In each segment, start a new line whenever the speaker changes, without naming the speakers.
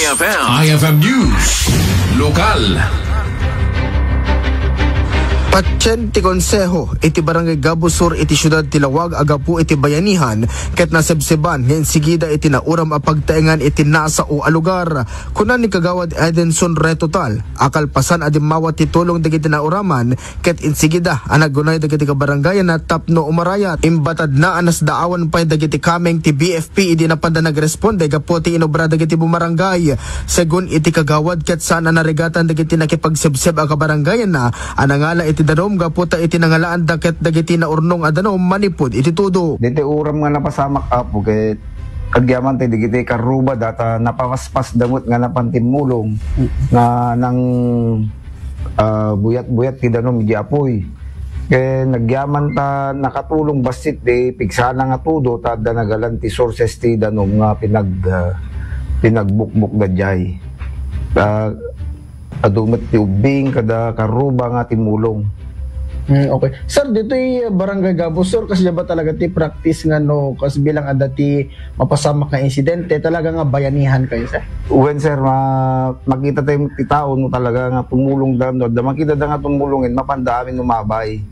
IFM News. Lokal.
Pasyente konseho iti barangay Gabo Sur iti syudad Tilawag agapu iti bayanihan ket nasebseban ngayon sigida iti nauram a pagtaengan iti nasa o alugar kunan ni kagawad Edenson Retotal akal pasan adi mawat ti tulong dagiti nauraman ket insigida anagunay dagiti kabarangayan na tapno umarayat imbatad na anas daawan pay dagiti kameng ti BFP idi napada nagresponde gapu ti inobra dagiti bumarangay segun iti kagawad ket saan narigatan dagiti nakipagsebseb a kabarangayan na anangala iti danom gaputa iti nangalaan daket dagiti na urnong adanom manipod iti tudo.
Diti uram nga napasamak apo ket kagyaman tay digiti karuba data napawaspas damot nga napantimulong nga nang buyat-buyat ti danom iti apoy. Kaya nagyaman ta nakatulong basit di pigsana nga tudo ta da nagalan ti sources ti danom nga pinagbukbuk dadjay. Adumat ti ubing kada karuba nga timulong.
Okay. Sir, dito barangay Gabo Sur kasi ba talaga ti practice nga no kasi bilang ada ti mapasamak nga insidente talaga nga bayanihan kayo sir?
When sir, makita tayo ti tao no talaga nga tumulong da no, da makita da nga tumulongin mapandaamin umabay.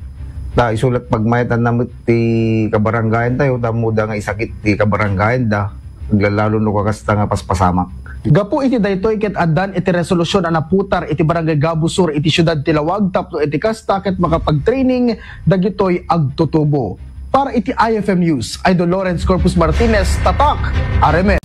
Da isulat pagmayatan na ti kabarangayan tayo da muda nga isakit ti kabarangayan da lalo no kakasta nga paspasamak.
Gapu iti daytoy ket addan iti resolusyon a naputar iti barangay Gabo Sur iti syudad Tilawag tapno iti kasta ket makapag-training dagitoy agtutubo. Para iti IFM News, Idol Lawrence Corpus Martinez, tatak, RMN.